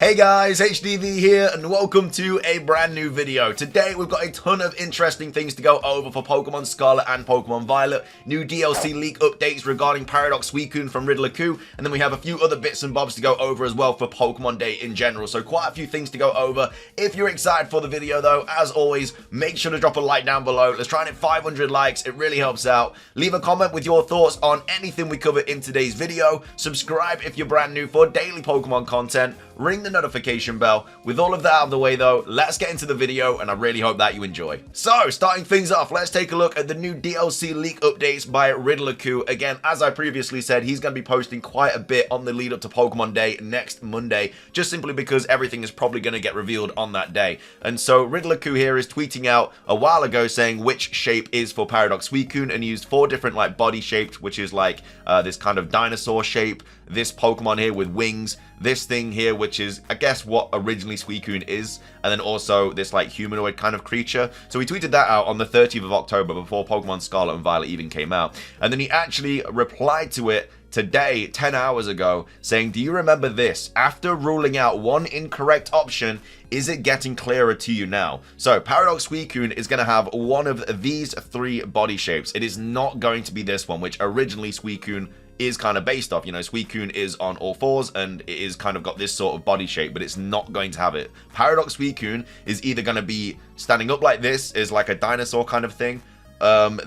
Hey guys, HDvee here and welcome to a brand new video. Today we've got a ton of interesting things to go over for Pokemon Scarlet and Pokemon Violet, new DLC leak updates regarding Paradox Suicune from Riddler-Coup, and then we have a few other bits and bobs to go over as well for Pokemon Day in general. So quite a few things to go over. If you're excited for the video though, as always, make sure to drop a like down below. Let's try and hit 500 likes, it really helps out. Leave a comment with your thoughts on anything we cover in today's video. Subscribe if you're brand new for daily Pokemon content. Ring the notification bell. With all of that out of the way though, let's get into the video and I really hope that you enjoy. So, starting things off, let's take a look at the new DLC leak updates by Riddler-Coup. Again, as I previously said, he's going to be posting quite a bit on the lead up to Pokemon Day next Monday, just simply because everything is probably going to get revealed on that day. And so Riddler-Coup here is tweeting out a while ago saying which shape is for Paradox Suicune, and used 4 different like body shapes, which is like this kind of dinosaur shape, this Pokemon here with wings, this thing here which is I guess what originally Suicune is, and then also this like humanoid kind of creature. So he tweeted that out on the 30th of October before Pokemon Scarlet and Violet even came out, and then he actually replied to it today, 10 hours ago, saying, do you remember this? After ruling out one incorrect option, is it getting clearer to you now? So Paradox Suicune is going to have one of these 3 body shapes. It is not going to be this one, which originally Suicune is kind of based off. You know, Suicune is on all 4s and it is kind of got this sort of body shape, but it's not going to have it. Paradox Suicune is either going to be standing up like this, is like a dinosaur kind of thing,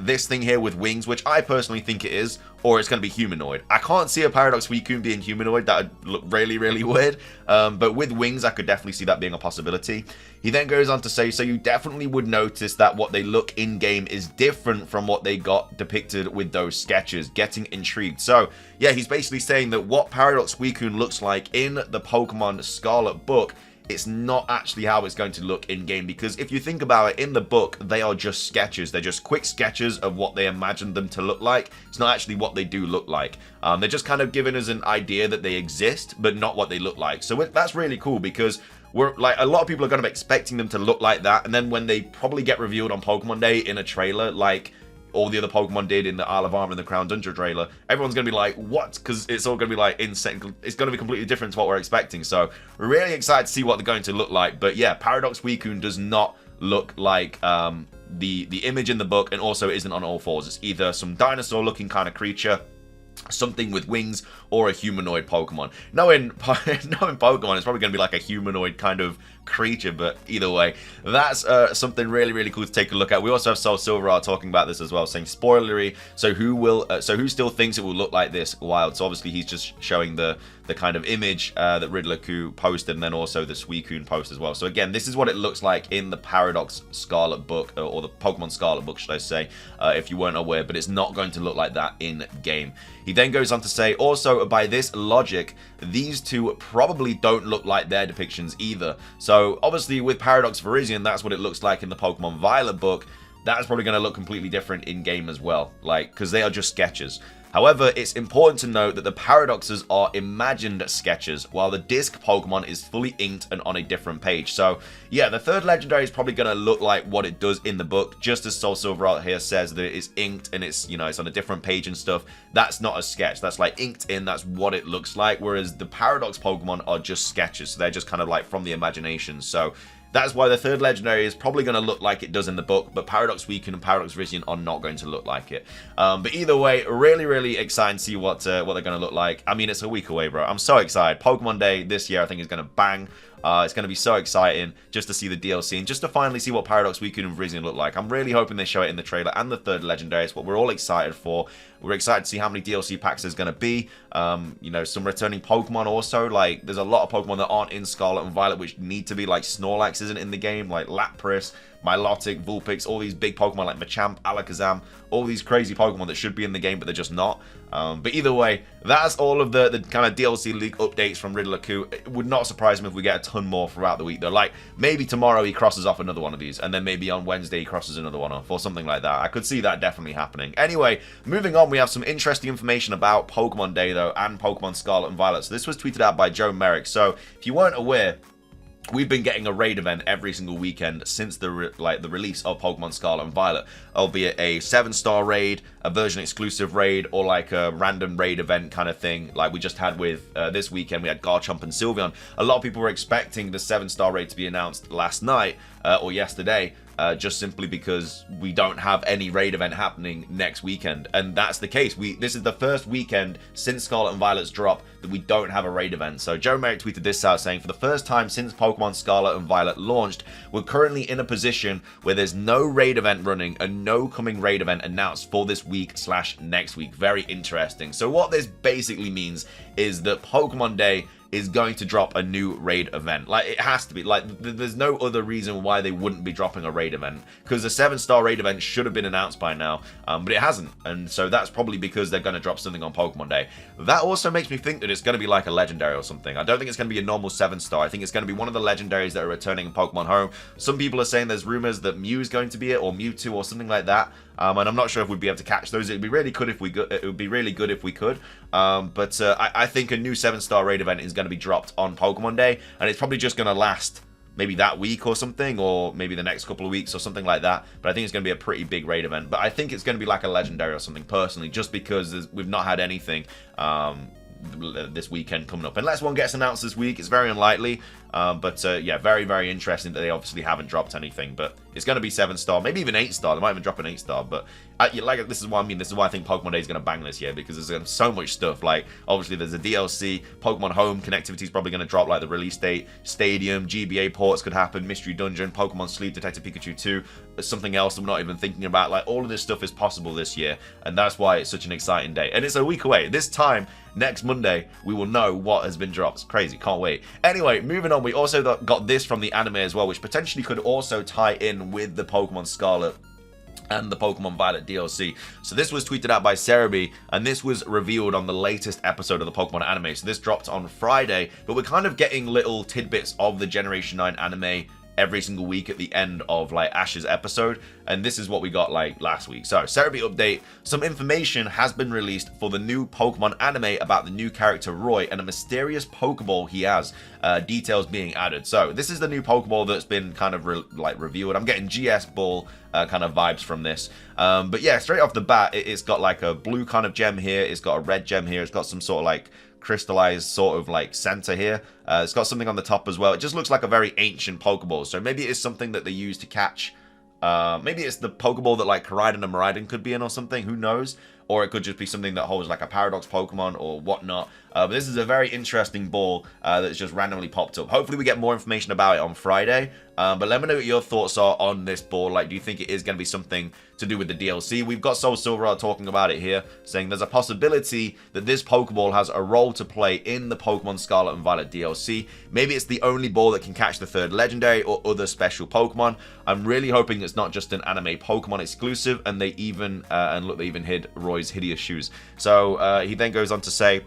this thing here with wings, which I personally think it is, or it's going to be humanoid. I can't see a Paradox Suicune being humanoid. That would look really, really weird. But with wings, I could definitely see that being a possibility. He then goes on to say, so you definitely would notice that what they look in-game is different from what they got depicted with those sketches. Getting intrigued. So, yeah, he's basically saying that what Paradox Suicune looks like in the Pokemon Scarlet book, it's not actually how it's going to look in-game, because if you think about it, in the book, they are just sketches. They're just quick sketches of what they imagined them to look like. It's not actually what they do look like. They're just kind of giving us an idea that they exist, but not what they look like. So that's really cool, because we're like, a lot of people are going to be expecting them to look like that, and then when they probably get revealed on Pokemon Day in a trailer, like all the other Pokemon did in the Isle of Armor and the Crown Tundra trailer, everyone's going to be like, what? Because it's all going to be like insane. It's going to be completely different to what we're expecting. So we're really excited to see what they're going to look like. But yeah, Paradox Suicune does not look like the image in the book, and also isn't on all 4s. It's either some dinosaur looking kind of creature, something with wings, or a humanoid Pokemon. Knowing Pokemon, it's probably going to be like a humanoid kind of creature, but either way, that's something really, really cool to take a look at. We also have Soul Silver talking about this as well, saying spoilery. So who still thinks it will look like this? Wild. So obviously he's just showing the kind of image that Riddler-Coup posted, and then also the Suicune post as well. So again, this is what it looks like in the Paradox Scarlet book, or the Pokemon Scarlet book, should I say, if you weren't aware, but it's not going to look like that in game. He then goes on to say, also, by this logic, these 2 probably don't look like their depictions either. So obviously with Paradox Virizion, that's what it looks like in the Pokemon Violet book. That's probably going to look completely different in game as well, like, because they are just sketches. However, it's important to note that the Paradoxes are imagined sketches, while the disc Pokemon is fully inked and on a different page. So, yeah, the 3rd Legendary is probably going to look like what it does in the book, just as Soul Silver out here says that it is inked and it's, you know, it's on a different page and stuff. That's not a sketch. That's like inked in, that's what it looks like, whereas the Paradox Pokemon are just sketches, so they're just kind of like from the imagination. So that's why the 3rd Legendary is probably going to look like it does in the book, but Paradox Suicune and Paradox Virizion are not going to look like it. But either way, really, really excited to see what they're going to look like. I mean, it's a week away, bro. I'm so excited. Pokemon Day this year, I think, is going to bang. It's going to be so exciting just to see the DLC and just to finally see what Paradox Suicune and Virizion look like. I'm really hoping they show it in the trailer and the 3rd Legendary. It's what we're all excited for. We're excited to see how many DLC packs there's going to be. You know, some returning Pokemon also. Like, there's a lot of Pokemon that aren't in Scarlet and Violet which need to be, like Snorlax isn't in the game, like Lapras, Milotic, Vulpix, all these big Pokemon like Machamp, Alakazam, all these crazy Pokemon that should be in the game but they're just not. But either way, that's all of the kind of DLC leak updates from Riddler-Coup. It would not surprise me if we get a ton more throughout the week though. Like, maybe tomorrow he crosses off another one of these, and then maybe on Wednesday he crosses another one off, or something like that. I could see that definitely happening. Anyway, moving on, we have some interesting information about Pokemon Day though, and Pokemon Scarlet and Violet. So this was tweeted out by Joe Merrick. So if you weren't aware, we've been getting a raid event every single weekend since the release of Pokemon Scarlet and Violet, albeit a 7-star raid, a version exclusive raid, or like a random raid event kind of thing, like we just had with this weekend. We had Garchomp and Sylveon. A lot of people were expecting the 7-star raid to be announced last night or yesterday, just simply because we don't have any raid event happening next weekend, and that's the case. This is the first weekend since Scarlet and Violet's drop that we don't have a raid event. So Joe Merrick tweeted this out saying, for the first time since Pokemon Scarlet and Violet launched, we're currently in a position where there's no raid event running and no coming raid event announced for this week/next week. Very interesting. So what this basically means is that Pokemon Day is going to drop a new raid event. Like, it has to be. Like, there's no other reason why they wouldn't be dropping a raid event, because the 7-star raid event should have been announced by now, but it hasn't, and so that's probably because they're going to drop something on Pokemon Day. That also makes me think that it's going to be like a legendary or something. I don't think it's going to be a normal 7-star. I think it's going to be one of the legendaries that are returning in Pokemon Home. Some people are saying there's rumors that Mew is going to be it, or Mewtwo, or something like that. And I'm not sure if we'd be able to catch those. It'd be really good if we could. It would be really good if we could. But I think a new 7-star raid event is going to be dropped on Pokemon Day, and it's probably just going to last maybe that week or something, or maybe the next couple of weeks or something like that. But I think it's going to be a pretty big raid event. But I think it's going to be like a legendary or something, personally, just because we've not had anything this weekend coming up. Unless one gets announced this week, it's very unlikely. But yeah, very, very interesting that they obviously haven't dropped anything. But it's going to be 7-star, maybe even 8-star. They might even drop an 8-star. But like, this is what I mean. This is why I think Pokemon Day is going to bang this year, because there's so much stuff. Like, obviously, there's a DLC. Pokemon Home connectivity is probably going to drop, like the release date. Stadium, GBA ports could happen. Mystery Dungeon, Pokemon Sleep, Detective Pikachu 2. Something else that we're not even thinking about. Like, all of this stuff is possible this year, and that's why it's such an exciting day. And it's a week away. This time next Monday, we will know what has been dropped. It's crazy. Can't wait. Anyway, moving on. We also got this from the anime as well, which potentially could also tie in with the Pokemon Scarlet and the Pokemon Violet DLC. So this was tweeted out by HDvee, and this was revealed on the latest episode of the Pokemon anime. So this dropped on Friday, but we're kind of getting little tidbits of the Generation 9 anime every single week at the end of like Ash's episode, and this is what we got like last week. So, HDvee update: some information has been released for the new Pokemon anime about the new character Roy and a mysterious Pokeball he has. Details being added. So this is the new Pokeball that's been kind of revealed. I'm getting GS Ball kind of vibes from this. But yeah, straight off the bat, it's got like a blue kind of gem here. It's got a red gem here. It's got some sort of like crystallized sort of like center here. It's got something on the top as well. It just looks like a very ancient Pokeball. So maybe it's something that they use to catch. Maybe it's the Pokeball that like Koraidon and Miraidon could be in or something. Who knows? Or it could just be something that holds like a Paradox Pokemon or whatnot. But this is a very interesting ball that's just randomly popped up. Hopefully we get more information about it on Friday. But let me know what your thoughts are on this ball. Like, do you think it is going to be something to do with the DLC? We've got Soul Silver talking about it here, saying there's a possibility that this Pokeball has a role to play in the Pokemon Scarlet and Violet DLC. Maybe it's the only ball that can catch the 3rd Legendary or other special Pokemon. I'm really hoping it's not just an anime Pokemon exclusive, and they even, and look, they even hid Roy's hideous shoes. So he then goes on to say,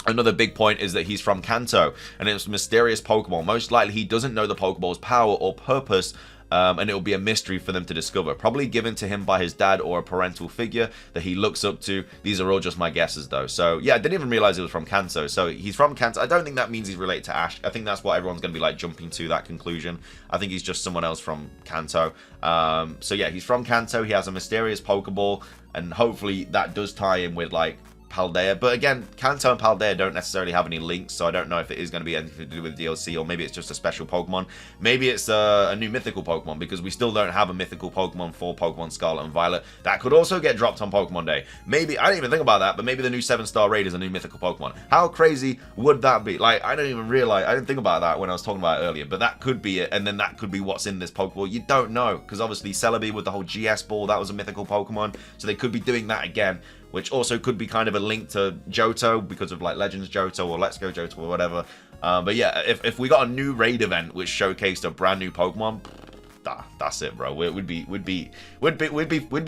another big point is that he's from Kanto, and it's a mysterious Pokemon. Most likely he doesn't know the Pokeball's power or purpose, and it will be a mystery for them to discover. Probably given to him by his dad or a parental figure that he looks up to. These are all just my guesses though. So yeah, I didn't even realize it was from Kanto. So he's from Kanto. I don't think that means he's related to Ash. I think that's what everyone's going to be like jumping to, that conclusion. I think he's just someone else from Kanto. So yeah, he's from Kanto. He has a mysterious Pokeball, and hopefully that does tie in with like Paldea. But again, Kanto and Paldea don't necessarily have any links, so I don't know if it is going to be anything to do with DLC, or maybe it's just a special Pokemon. Maybe it's a new mythical Pokemon, because we still don't have a mythical Pokemon for Pokemon Scarlet and Violet. That could also get dropped on Pokemon Day. Maybe, I didn't even think about that, but maybe the new 7-star raid is a new mythical Pokemon. How crazy would that be? Like, I don't even realize, I didn't think about that when I was talking about it earlier, but that could be it, and then that could be what's in this Pokeball. You don't know, because obviously Celebi with the whole GS Ball, that was a mythical Pokemon, so they could be doing that again, which also could be kind of a link to Johto because of like Legends Johto or Let's Go Johto or whatever. But yeah, if we got a new raid event which showcased a brand new Pokemon, that's it, bro. We'd be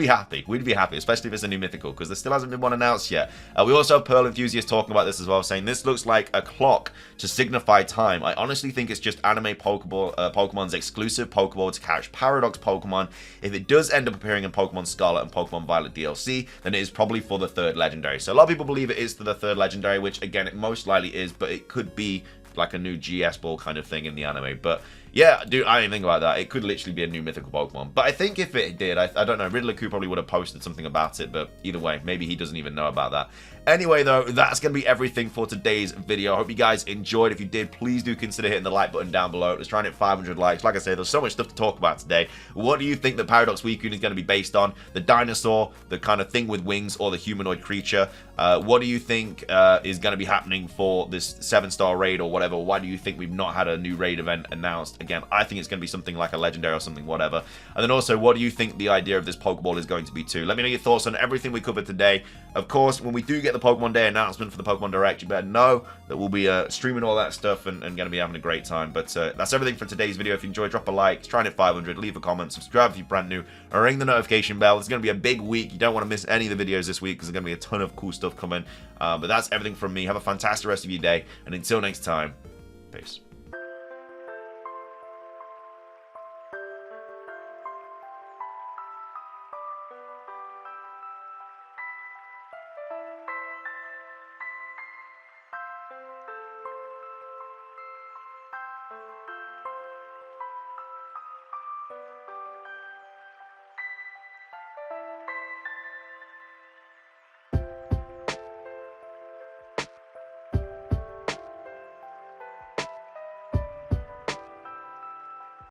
happy. We'd be happy, especially if it's a new mythical, because there still hasn't been one announced yet. We also have Pearl Enthusiast talking about this as well, saying this looks like a clock to signify time. I honestly think it's just anime Pokemon's exclusive Pokeball to catch Paradox Pokemon. If it does end up appearing in Pokemon Scarlet and Pokemon Violet DLC, then it is probably for the 3rd Legendary. So a lot of people believe it is for the 3rd Legendary, which again, it most likely is, but it could be like a new GS ball kind of thing in the anime. But yeah, dude, I didn't think about that. It could literally be a new mythical Pokemon. But I think if it did, I don't know, Riddler Q probably would have posted something about it, but either way, maybe he doesn't even know about that. Anyway, though, that's going to be everything for today's video. I hope you guys enjoyed. If you did, please do consider hitting the like button down below. Let's try and hit 500 likes. Like I say, there's so much stuff to talk about today. What do you think the Paradox Suicune is going to be based on? The dinosaur, the kind of thing with wings, or the humanoid creature? What do you think is going to be happening for this 7-star raid or whatever? Why do you think we've not had a new raid event announced? Again, I think it's going to be something like a legendary or something, whatever. And then also, what do you think the idea of this Pokeball is going to be too? Let me know your thoughts on everything we covered today. Of course, when we do get the Pokemon Day announcement for the Pokemon Direct, you better know that we'll be streaming all that stuff and going to be having a great time. But that's everything for today's video. If you enjoyed, drop a like, try and hit 500, leave a comment, subscribe if you're brand new, and ring the notification bell. It's going to be a big week. You don't want to miss any of the videos this week because there's going to be a ton of cool stuff coming. But that's everything from me. Have a fantastic rest of your day, and until next time, peace.